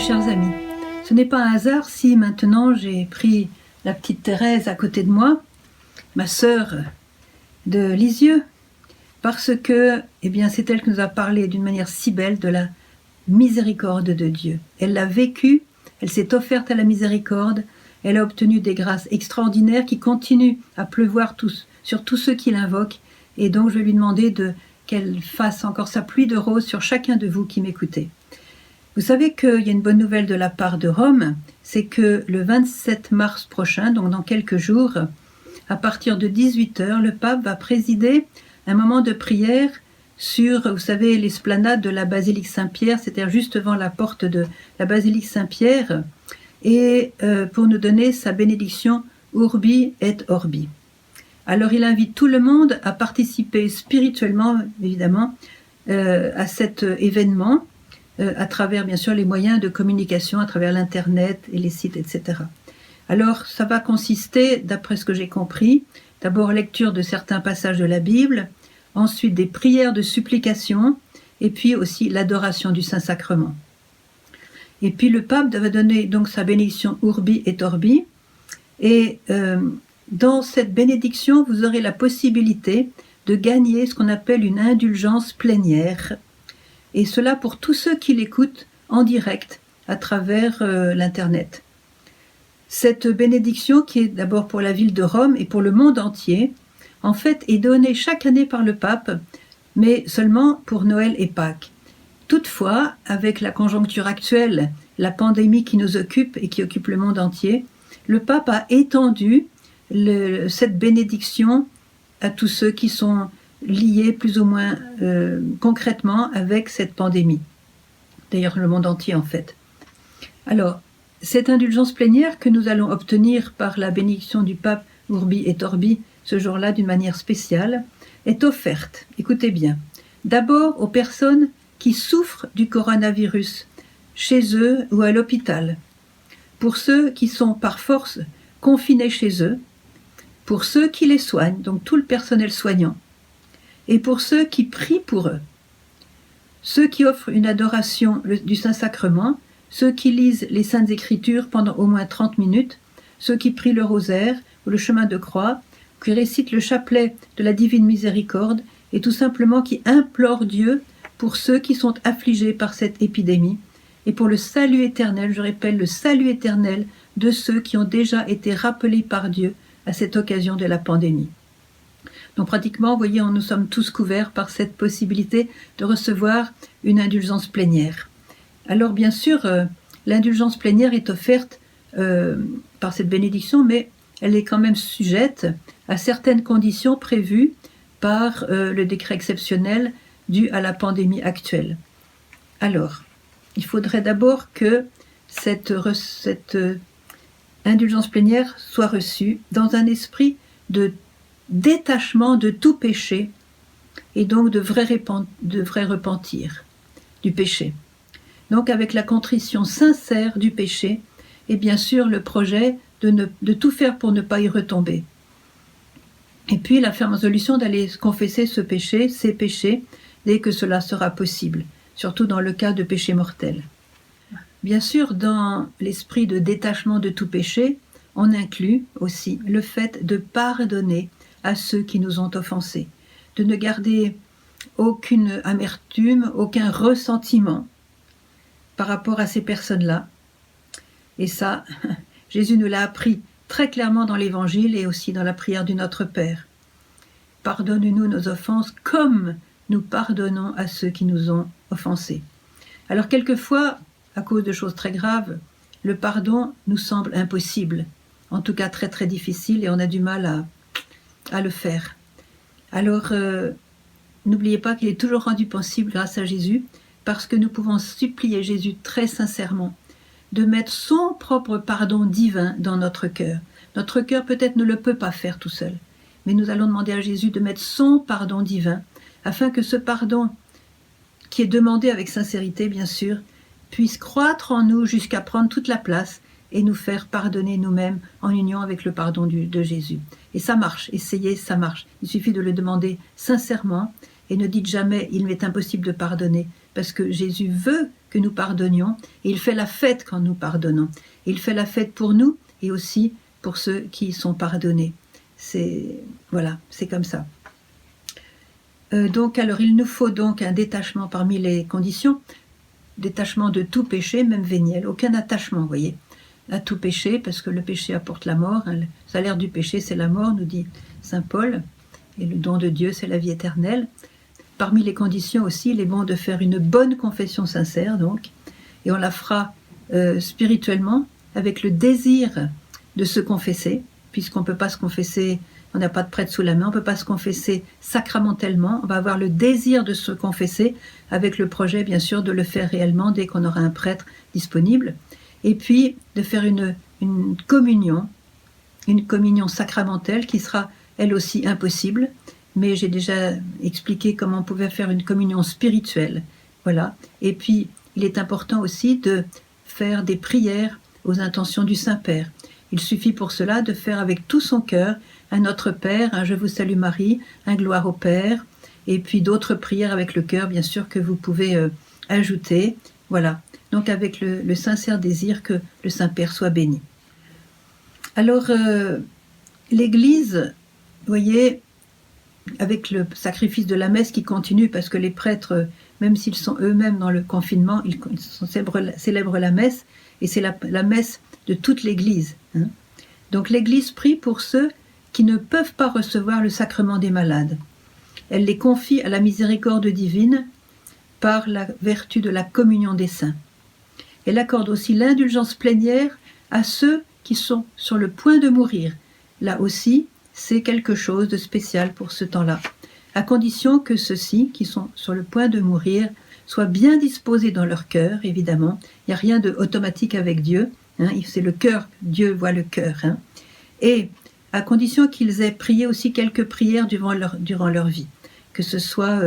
chers amis. Ce n'est pas un hasard si maintenant j'ai pris la petite Thérèse à côté de moi, ma sœur de Lisieux, parce que c'est elle qui nous a parlé d'une manière si belle de la miséricorde de Dieu. Elle l'a vécue, elle s'est offerte à la miséricorde, elle a obtenu des grâces extraordinaires qui continuent à pleuvoir sur tous ceux qui l'invoquent, et donc je vais lui demander qu'elle fasse encore sa pluie de roses sur chacun de vous qui m'écoutez. Vous savez qu'il y a une bonne nouvelle de la part de Rome, c'est que le 27 mars prochain, donc dans quelques jours, à partir de 18h, le pape va présider un moment de prière sur, vous savez, l'esplanade de la basilique Saint-Pierre, c'est-à-dire juste devant la porte de la basilique Saint-Pierre, et pour nous donner sa bénédiction Urbi et Orbi. Alors il invite tout le monde à participer spirituellement, évidemment, à cet événement, à travers bien sûr les moyens de communication, à travers l'internet et les sites, etc. Alors ça va consister, d'après ce que j'ai compris, d'abord lecture de certains passages de la Bible, ensuite des prières de supplication, et puis aussi l'adoration du Saint-Sacrement. Et puis le pape va donner donc sa bénédiction Urbi et Orbi, et dans cette bénédiction, vous aurez la possibilité de gagner ce qu'on appelle une indulgence plénière, et cela pour tous ceux qui l'écoutent en direct à travers l'internet. Cette bénédiction, qui est d'abord pour la ville de Rome et pour le monde entier, en fait est donnée chaque année par le pape, mais seulement pour Noël et Pâques. Toutefois, avec la conjoncture actuelle, la pandémie qui nous occupe et qui occupe le monde entier, le pape a étendu cette bénédiction à tous ceux qui sont liés plus ou moins concrètement avec cette pandémie. D'ailleurs, le monde entier en fait. Alors, cette indulgence plénière que nous allons obtenir par la bénédiction du pape Urbi et Orbi, ce jour-là d'une manière spéciale, est offerte, écoutez bien, d'abord aux personnes qui souffrent du coronavirus, chez eux ou à l'hôpital, pour ceux qui sont par force confinés chez eux, pour ceux qui les soignent, donc tout le personnel soignant, et pour ceux qui prient pour eux, ceux qui offrent une adoration du Saint-Sacrement, ceux qui lisent les Saintes Écritures pendant au moins 30 minutes, ceux qui prient le rosaire ou le chemin de croix, qui récitent le chapelet de la Divine Miséricorde et tout simplement qui implorent Dieu pour ceux qui sont affligés par cette épidémie et pour le salut éternel, je répète, le salut éternel de ceux qui ont déjà été rappelés par Dieu à cette occasion de la pandémie. Donc pratiquement, vous voyez, nous sommes tous couverts par cette possibilité de recevoir une indulgence plénière. Alors bien sûr, l'indulgence plénière est offerte par cette bénédiction, mais elle est quand même sujette à certaines conditions prévues par le décret exceptionnel dû à la pandémie actuelle. Alors, il faudrait d'abord que cette indulgence plénière soit reçue dans un esprit de détachement de tout péché et donc de vrai repentir du péché. Donc avec la contrition sincère du péché et bien sûr le projet de tout faire pour ne pas y retomber. Et puis la ferme résolution d'aller confesser ces péchés, dès que cela sera possible, surtout dans le cas de péché mortel. Bien sûr, dans l'esprit de détachement de tout péché, on inclut aussi le fait de pardonner à ceux qui nous ont offensés, de ne garder aucune amertume, aucun ressentiment par rapport à ces personnes-là. Et ça, Jésus nous l'a appris très clairement dans l'Évangile et aussi dans la prière du Notre Père. Pardonne-nous nos offenses comme nous pardonnons à ceux qui nous ont offensés. Alors quelquefois, à cause de choses très graves, le pardon nous semble impossible, en tout cas très très difficile et on a du mal à le faire. Alors n'oubliez pas qu'il est toujours rendu possible grâce à Jésus, parce que nous pouvons supplier Jésus très sincèrement de mettre son propre pardon divin dans notre cœur. Notre cœur peut-être ne le peut pas faire tout seul, mais nous allons demander à Jésus de mettre son pardon divin, afin que ce pardon, qui est demandé avec sincérité bien sûr, puisse croître en nous jusqu'à prendre toute la place et nous faire pardonner nous-mêmes en union avec le pardon de Jésus. Et ça marche, essayez, ça marche. Il suffit de le demander sincèrement et ne dites jamais « il m'est impossible de pardonner » parce que Jésus veut que nous pardonnions. Et il fait la fête quand nous pardonnons. Il fait la fête pour nous et aussi pour ceux qui sont pardonnés. Voilà, c'est comme ça. Donc, alors, il nous faut donc un détachement parmi les conditions. Détachement de tout péché, même véniel. Aucun attachement, vous voyez, à tout péché, parce que le péché apporte la mort. Le salaire du péché, c'est la mort, nous dit saint Paul. Et le don de Dieu, c'est la vie éternelle. Parmi les conditions aussi, il est bon de faire une bonne confession sincère, donc. Et on la fera spirituellement, avec le désir de se confesser, puisqu'on ne peut pas se confesser, on n'a pas de prêtre sous la main, on ne peut pas se confesser sacramentellement, on va avoir le désir de se confesser, avec le projet bien sûr de le faire réellement dès qu'on aura un prêtre disponible, et puis de faire une communion sacramentelle qui sera elle aussi impossible, mais j'ai déjà expliqué comment on pouvait faire une communion spirituelle, voilà, et puis il est important aussi de faire des prières aux intentions du Saint-Père. Il suffit pour cela de faire avec tout son cœur un Notre Père, un Je vous salue Marie, un Gloire au Père, et puis d'autres prières avec le cœur, bien sûr, que vous pouvez ajouter. Voilà, donc avec le sincère désir que le Saint-Père soit béni. Alors, l'Église, vous voyez, avec le sacrifice de la messe qui continue, parce que les prêtres, même s'ils sont eux-mêmes dans le confinement, ils célèbrent la messe, et c'est la messe de toute l'Église. Hein. Donc l'Église prie pour ceux qui ne peuvent pas recevoir le sacrement des malades. Elle les confie à la miséricorde divine par la vertu de la communion des saints. Elle accorde aussi l'indulgence plénière à ceux qui sont sur le point de mourir. Là aussi, c'est quelque chose de spécial pour ce temps-là, à condition que ceux-ci, qui sont sur le point de mourir, soient bien disposés dans leur cœur, évidemment. Il n'y a rien d'automatique avec Dieu. Hein, c'est le cœur, Dieu voit le cœur. Hein. Et à condition qu'ils aient prié aussi quelques prières durant leur vie. Que ce soit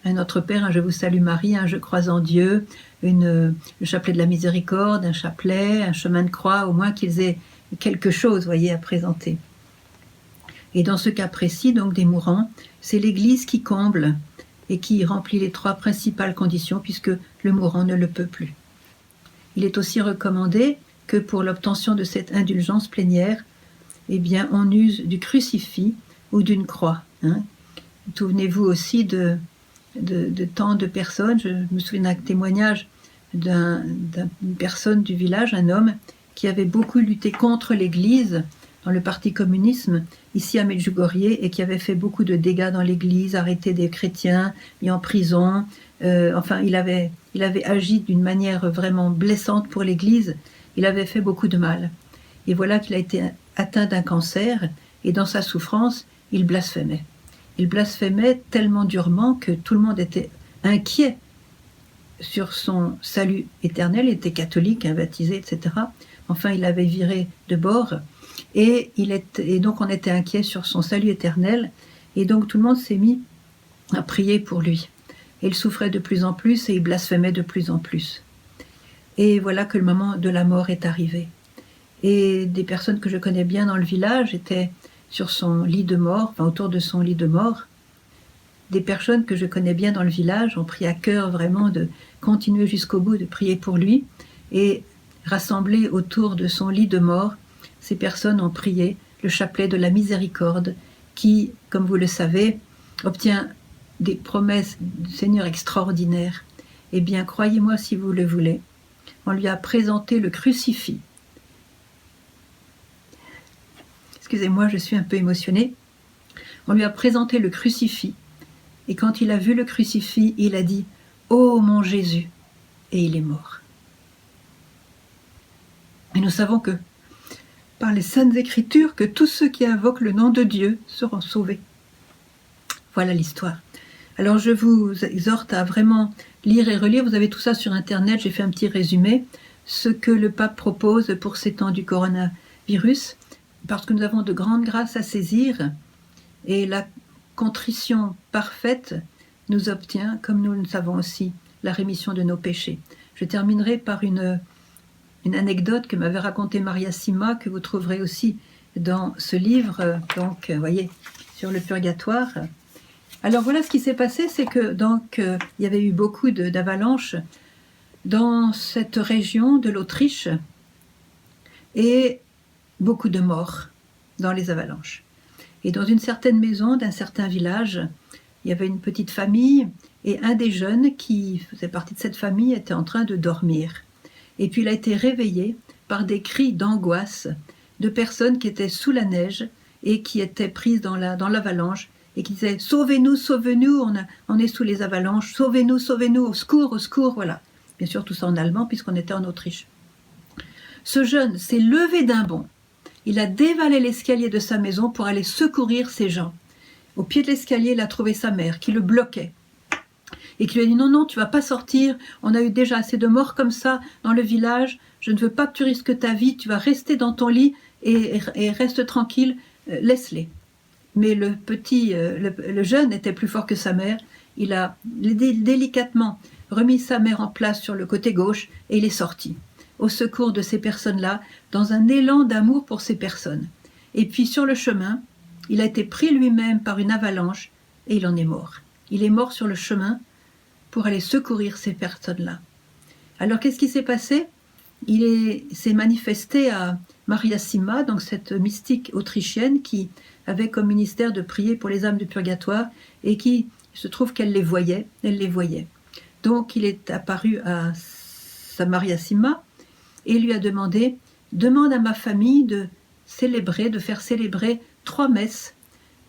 un Notre Père, un Je vous salue Marie, un Je crois en Dieu, le chapelet de la miséricorde, un chapelet, un chemin de croix, au moins qu'ils aient quelque chose, voyez, à présenter. Et dans ce cas précis, donc des mourants, c'est l'Église qui comble et qui remplit les 3 principales conditions, puisque le mourant ne le peut plus. Il est aussi recommandé que pour l'obtention de cette indulgence plénière, eh bien, on use du crucifix ou d'une croix. Hein. Souvenez-vous aussi de tant de personnes. Je me souviens d'un témoignage d'une personne du village, un homme, qui avait beaucoup lutté contre l'Église dans le parti communisme, ici à Medjugorje, et qui avait fait beaucoup de dégâts dans l'Église, arrêté des chrétiens, mis en prison. Enfin, il avait agi d'une manière vraiment blessante pour l'Église. Il avait fait beaucoup de mal. Et voilà qu'il a été atteint d'un cancer, et dans sa souffrance, il blasphémait. Il blasphémait tellement durement que tout le monde était inquiet sur son salut éternel. Il était catholique, baptisé, etc. Enfin, il avait viré de bord, et donc on était inquiet sur son salut éternel, et donc tout le monde s'est mis à prier pour lui. Et il souffrait de plus en plus, et il blasphémait de plus en plus. Et voilà que le moment de la mort est arrivé. Et des personnes que je connais bien dans le village étaient sur son lit de mort, enfin autour de son lit de mort. Des personnes que je connais bien dans le village ont pris à cœur vraiment de continuer jusqu'au bout, de prier pour lui. Et rassemblées autour de son lit de mort, ces personnes ont prié le chapelet de la miséricorde qui, comme vous le savez, obtient des promesses du Seigneur extraordinaires. Eh bien, croyez-moi si vous le voulez, on lui a présenté le crucifix. Excusez-moi, je suis un peu émotionnée. On lui a présenté le crucifix, et quand il a vu le crucifix, il a dit « Oh mon Jésus !» et il est mort. Et nous savons que, par les Saintes Écritures, que tous ceux qui invoquent le nom de Dieu seront sauvés. Voilà l'histoire. Alors je vous exhorte à vraiment lire et relire, vous avez tout ça sur Internet, j'ai fait un petit résumé, ce que le pape propose pour ces temps du coronavirus, parce que nous avons de grandes grâces à saisir, et la contrition parfaite nous obtient, comme nous le savons aussi, la rémission de nos péchés. Je terminerai par une anecdote que m'avait racontée Maria Sima, que vous trouverez aussi dans ce livre, donc, vous voyez, sur le purgatoire. Alors voilà, ce qui s'est passé, c'est que donc il y avait eu beaucoup d'avalanches dans cette région de l'Autriche et beaucoup de morts dans les avalanches. Et dans une certaine maison d'un certain village, il y avait une petite famille et un des jeunes qui faisait partie de cette famille était en train de dormir. Et puis il a été réveillé par des cris d'angoisse de personnes qui étaient sous la neige et qui étaient prises dans l'avalanche et qui disaient « Sauvez-nous, sauvez-nous, on est sous les avalanches, sauvez-nous, sauvez-nous, au secours, voilà. » Bien sûr, tout ça en allemand puisqu'on était en Autriche. Ce jeune s'est levé d'un bond. Il a dévalé l'escalier de sa maison pour aller secourir ces gens. Au pied de l'escalier, il a trouvé sa mère qui le bloquait et qui lui a dit « Non, non, tu ne vas pas sortir, on a eu déjà assez de morts comme ça dans le village, je ne veux pas que tu risques ta vie, tu vas rester dans ton lit et reste tranquille, laisse-les. » Mais le jeune était plus fort que sa mère, il a délicatement remis sa mère en place sur le côté gauche et il est sorti au secours de ces personnes-là, dans un élan d'amour pour ces personnes. Et puis sur le chemin, il a été pris lui-même par une avalanche et il en est mort. Il est mort sur le chemin pour aller secourir ces personnes-là. Alors qu'est-ce qui s'est passé? Il s'est manifesté à Maria Sima, donc cette mystique autrichienne qui avait comme ministère de prier pour les âmes du purgatoire et qui se trouve qu'elle les voyait, elle les voyait. Donc il est apparu à sa Maria Sima et lui a demandé « Demande à ma famille de faire célébrer 3 messes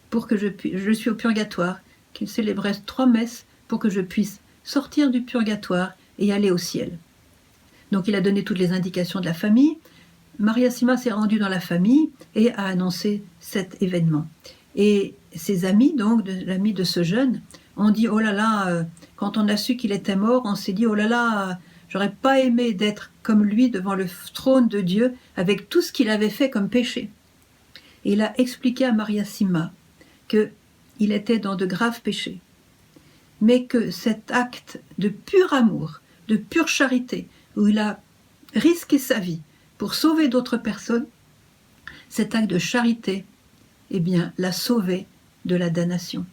pour que je suis au purgatoire, qu'il célébrait 3 messes pour que je puisse sortir du purgatoire et aller au ciel. » Donc il a donné toutes les indications de la famille. Maria Sima s'est rendue dans la famille et a annoncé cet événement. Et ses amis, donc l'ami de ce jeune, ont dit « Oh là là, quand on a su qu'il était mort, on s'est dit « Oh là là, j'aurais pas aimé d'être comme lui devant le trône de Dieu avec tout ce qu'il avait fait comme péché. » Et il a expliqué à Maria Sima qu'il était dans de graves péchés, mais que cet acte de pur amour, de pure charité, où il a risqué sa vie pour sauver d'autres personnes, cet acte de charité, eh bien, l'a sauvé de la damnation.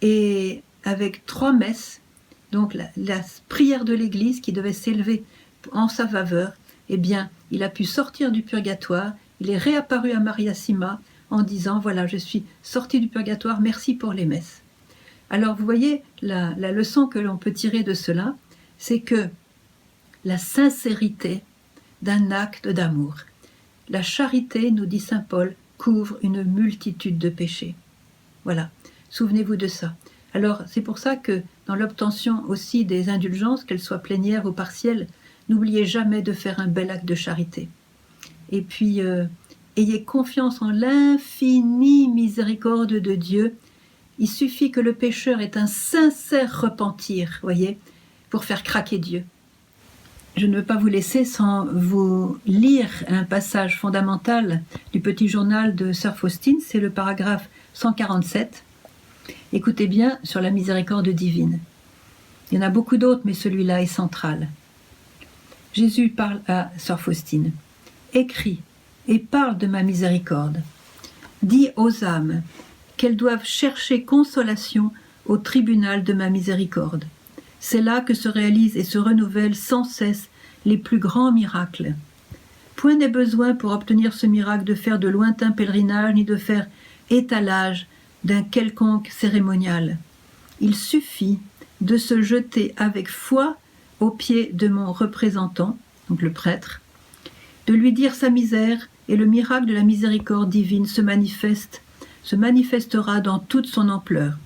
Et avec 3 messes, donc la prière de l'Église qui devait s'élever en sa faveur, eh bien, il a pu sortir du purgatoire, il est réapparu à Maria Sima en disant « Voilà, je suis sorti du purgatoire, merci pour les messes. » Alors, vous voyez, la leçon que l'on peut tirer de cela, c'est que la sincérité d'un acte d'amour, la charité, nous dit saint Paul, couvre une multitude de péchés. Voilà, souvenez-vous de ça. Alors, c'est pour ça que dans l'obtention aussi des indulgences, qu'elles soient plénières ou partielles, n'oubliez jamais de faire un bel acte de charité. Et puis, ayez confiance en l'infinie miséricorde de Dieu. Il suffit que le pécheur ait un sincère repentir, voyez, pour faire craquer Dieu. Je ne veux pas vous laisser sans vous lire un passage fondamental du petit journal de sœur Faustine, c'est le paragraphe 147. Écoutez bien sur la miséricorde divine. Il y en a beaucoup d'autres, mais celui-là est central. Jésus parle à sœur Faustine. « Écris et parle de ma miséricorde. Dis aux âmes qu'elles doivent chercher consolation au tribunal de ma miséricorde. C'est là que se réalisent et se renouvellent sans cesse les plus grands miracles. Point n'est besoin pour obtenir ce miracle de faire de lointains pèlerinages ni de faire étalage d'un quelconque cérémonial. Il suffit de se jeter avec foi aux pieds de mon représentant, donc le prêtre, de lui dire sa misère et le miracle de la miséricorde divine se manifestera dans toute son ampleur. »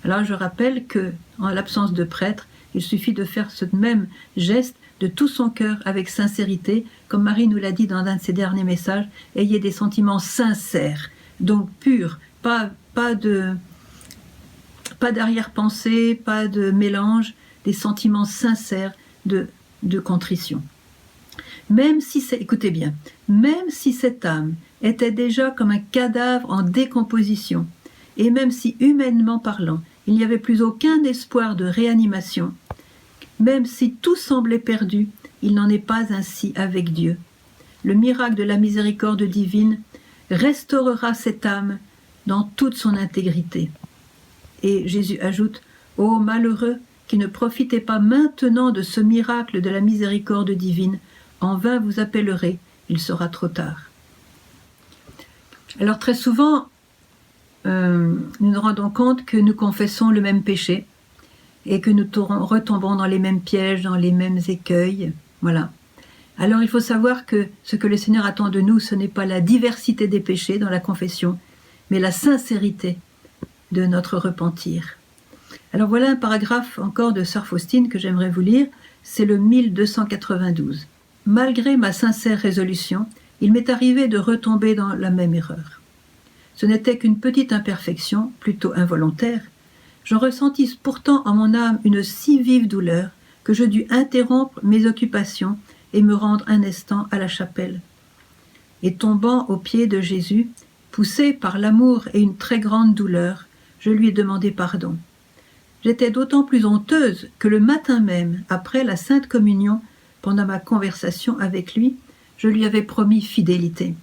Alors je rappelle que, en l'absence de prêtre, il suffit de faire ce même geste de tout son cœur avec sincérité, comme Marie nous l'a dit dans un de ses derniers messages, ayez des sentiments sincères, donc purs, pas d'arrière-pensée, pas de mélange, des sentiments sincères de contrition. Même si écoutez bien, même si cette âme était déjà comme un cadavre en décomposition, et même si humainement parlant, il n'y avait plus aucun espoir de réanimation, même si tout semblait perdu, il n'en est pas ainsi avec Dieu. Le miracle de la miséricorde divine restaurera cette âme dans toute son intégrité. Et Jésus ajoute « Ô malheureux qui ne profitez pas maintenant de ce miracle de la miséricorde divine, en vain vous appellerez, il sera trop tard. Alors très souvent, nous nous rendons compte que nous confessons le même péché et que nous retombons dans les mêmes pièges, dans les mêmes écueils. Voilà. Alors il faut savoir que ce que le Seigneur attend de nous, ce n'est pas la diversité des péchés dans la confession, mais la sincérité de notre repentir. Alors voilà un paragraphe encore de Sœur Faustine que j'aimerais vous lire, c'est le 1292. Malgré ma sincère résolution, il m'est arrivé de retomber dans la même erreur. Ce n'était qu'une petite imperfection, plutôt involontaire. Je ressentis pourtant en mon âme une si vive douleur que je dus interrompre mes occupations et me rendre un instant à la chapelle. Et tombant aux pieds de Jésus, poussé par l'amour et une très grande douleur, je lui ai demandé pardon. J'étais d'autant plus honteuse que le matin même, après la Sainte Communion, pendant ma conversation avec lui, je lui avais promis fidélité.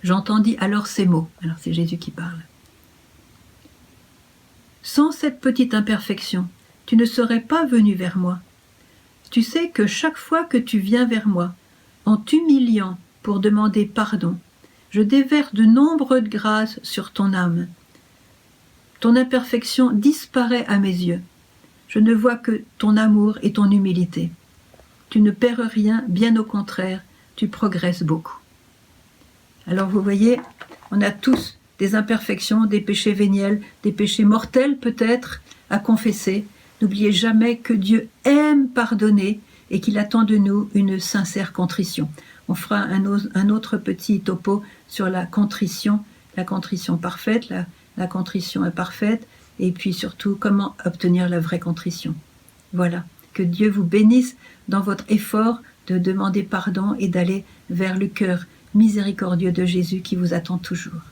J'entendis alors ces mots. Alors c'est Jésus qui parle. Sans cette petite imperfection, tu ne serais pas venu vers moi. Tu sais que chaque fois que tu viens vers moi, en t'humiliant pour demander pardon, je déverse de nombreuses grâces sur ton âme. Ton imperfection disparaît à mes yeux. Je ne vois que ton amour et ton humilité. Tu ne perds rien, bien au contraire, tu progresses beaucoup. Alors vous voyez, on a tous des imperfections, des péchés véniels, des péchés mortels peut-être à confesser. N'oubliez jamais que Dieu aime pardonner et qu'il attend de nous une sincère contrition. On fera un autre petit topo sur la contrition parfaite, la contrition imparfaite, et puis surtout comment obtenir la vraie contrition. Voilà, que Dieu vous bénisse dans votre effort de demander pardon et d'aller vers le cœur miséricordieux de Jésus qui vous attend toujours.